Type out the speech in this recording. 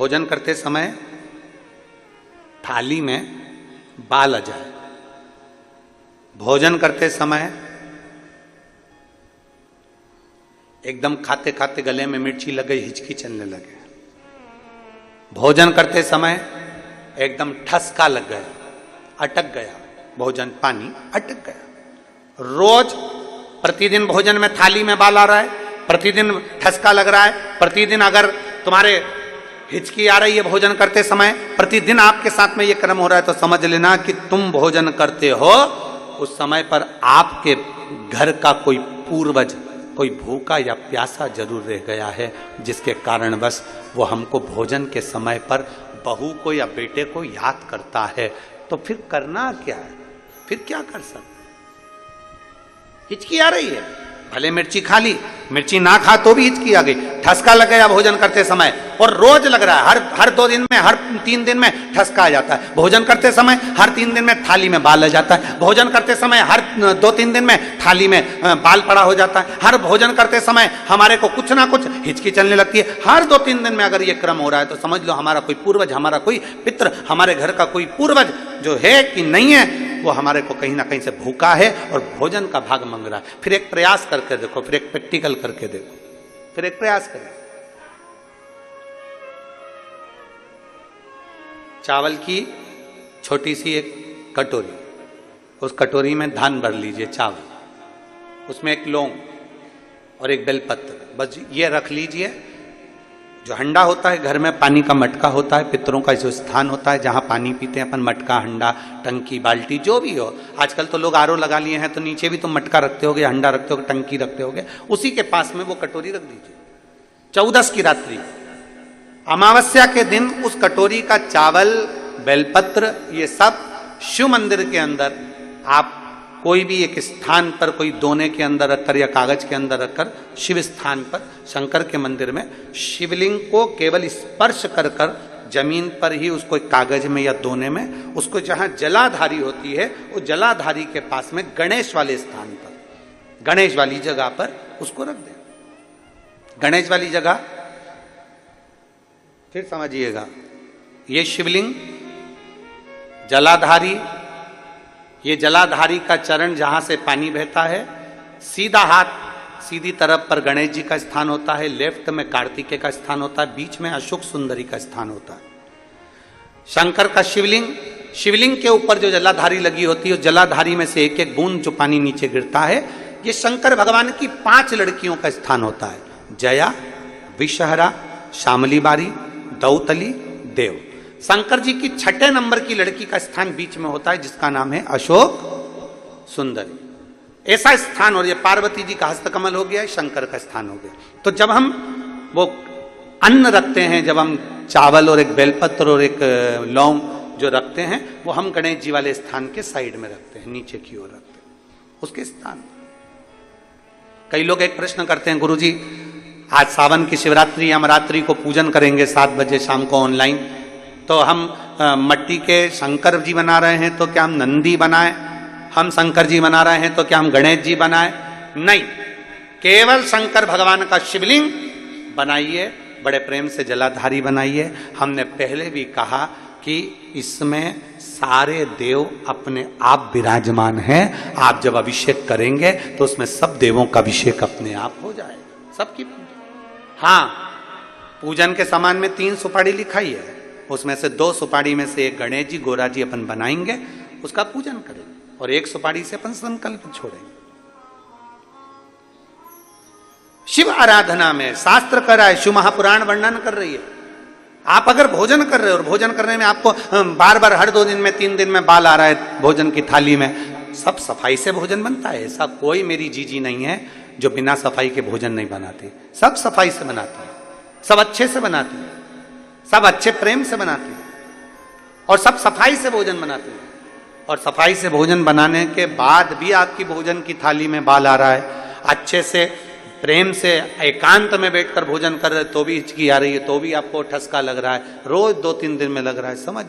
भोजन करते समय थाली में बाल आ जाए, भोजन करते समय एकदम खाते खाते गले में मिर्ची लग गई, हिचकी चलने लगे, भोजन करते समय एकदम ठसका लग गया, अटक गया भोजन, पानी अटक गया। रोज प्रतिदिन भोजन में थाली में बाल आ रहा है, प्रतिदिन ठसका लग रहा है, प्रतिदिन अगर तुम्हारे हिचकी आ रही है भोजन करते समय, प्रतिदिन आपके साथ में ये क्रम हो रहा है, तो समझ लेना कि तुम भोजन करते हो उस समय पर आपके घर का कोई पूर्वज, कोई भूखा या प्यासा जरूर रह गया है, जिसके कारण बस वो हमको भोजन के समय पर बहू को या बेटे को याद करता है। तो फिर करना क्या है, फिर क्या कर सकते? हिचकी आ रही है, भले मिर्ची खा ली, मिर्ची ना खा तो भी हिचकी आ गई, ठसका लग गया भोजन करते समय, और रोज लग रहा है, हर 2 दिन में, हर 3 दिन में ठसका आ जाता है, भोजन करते समय हर 3 दिन में थाली में बाल आ जाता है, भोजन करते समय हर 2-3 दिन में थाली में बाल पड़ा हो जाता है, हर भोजन करते समय हमारे को कुछ ना कुछ हिचकी चलने लगती है। हर 2-3 दिन में अगर ये क्रम हो रहा है तो समझ लो हमारा कोई पूर्वज, हमारा कोई पितृ, हमारे घर का कोई पूर्वज जो है कि नहीं है, वो हमारे को कहीं ना कहीं से भूखा है और भोजन का भाग मांग रहा है। फिर एक प्रयास करके देखो, फिर एक प्रैक्टिकल करके देखो, फिर एक प्रयास करें। चावल की छोटी सी एक कटोरी, उस कटोरी में धान भर लीजिए चावल, उसमें एक लौंग और एक बेलपत्र, बस ये रख लीजिए। जो हंडा होता है घर में, पानी का मटका होता है, पितरों का जो स्थान होता है जहां पानी पीते हैं अपन, मटका, हंडा, टंकी, बाल्टी, जो भी हो, आजकल तो लोग आरओ लगा लिए हैं तो नीचे भी तुम मटका रखते होगे, हंडा रखते होगे, टंकी रखते होगे, उसी के पास में वो कटोरी रख दीजिए। 14 की रात्रि, अमावस्या के दिन उस कटोरी का चावल, बेलपत्र, ये सब शिव मंदिर के अंदर आप कोई भी एक स्थान पर, कोई दोने के अंदर रखकर या कागज के अंदर रखकर, शिव स्थान पर, शंकर के मंदिर में शिवलिंग को केवल स्पर्श कर कर जमीन पर ही उसको कागज में या दोने में, उसको जहां जलाधारी होती है वो जलाधारी के पास में गणेश वाले स्थान पर, गणेश वाली जगह पर उसको रख दें। गणेश वाली जगह फिर समझिएगा, ये शिवलिंग जलाधारी, ये जलाधारी का चरण जहां से पानी बहता है, सीधा हाथ सीधी तरफ पर गणेश जी का स्थान होता है, लेफ्ट में कार्तिकेय का स्थान होता है, बीच में अशोक सुंदरी का स्थान होता है। शंकर का शिवलिंग, शिवलिंग के ऊपर जो जलाधारी लगी होती है, जलाधारी में से एक एक बूंद जो पानी नीचे गिरता है, ये शंकर भगवान की 5 लड़कियों का स्थान होता है, जया, विषहरा, शामली बारी, दौतली, देव। शंकर जी की 6ठे नंबर की लड़की का स्थान बीच में होता है, जिसका नाम है अशोक सुंदरी। ऐसा स्थान, और ये पार्वती जी का हस्तकमल हो गया है, शंकर का स्थान हो गया। तो जब हम वो अन्न रखते हैं, जब हम चावल और एक बेलपत्र और एक लौंग जो रखते हैं, वो हम गणेश जी वाले स्थान के साइड में रखते हैं, नीचे की ओर रखते हैं उसके स्थान। कई लोग एक प्रश्न करते हैं, गुरुजी आज सावन की शिवरात्रि या नवरात्रि को पूजन करेंगे 7 बजे शाम को ऑनलाइन, तो हम मट्टी के शंकर जी बना रहे हैं, तो क्या हम नंदी बनाएं? हम शंकर जी बना रहे हैं तो क्या हम गणेश जी बनाएं? नहीं, केवल शंकर भगवान का शिवलिंग बनाइए, बड़े प्रेम से जलाधारी बनाइए। हमने पहले भी कहा कि इसमें सारे देव अपने आप विराजमान हैं। आप जब अभिषेक करेंगे तो उसमें सब देवों का अभिषेक अपने आप हो जाएगा, सबकी। हाँ, पूजन के सामान में 3 सुपारी लिखाई है, उसमें से 2 सुपारी में से एक गणेश जी, गोरा जी अपन बनाएंगे, उसका पूजन करेंगे, और 1 सुपारी से अपन संकल्प छोड़ेंगे। शिव आराधना में शास्त्र कर रहा है, शिव महापुराण वर्णन कर रही है। आप अगर भोजन कर रहे हो और भोजन करने में आपको बार बार हर 2 दिन में 3 दिन में बाल आ रहा है भोजन की थाली में, सब सफाई से भोजन बनता है। ऐसा कोई मेरी जीजी नहीं है जो बिना सफाई के भोजन नहीं बनाती, सब सफाई से बनाती है, सब अच्छे से बनाती है, सब अच्छे प्रेम से बनाती है, और सब सफाई से भोजन बनाती है। और सफाई से भोजन बनाने के बाद भी आपकी भोजन की थाली में बाल आ रहा है, अच्छे से प्रेम से एकांत में बैठकर भोजन कर रहे तो भी हिचकी आ रही है, तो भी आपको ठसका लग रहा है, रोज 2-3 दिन में लग रहा है, समझ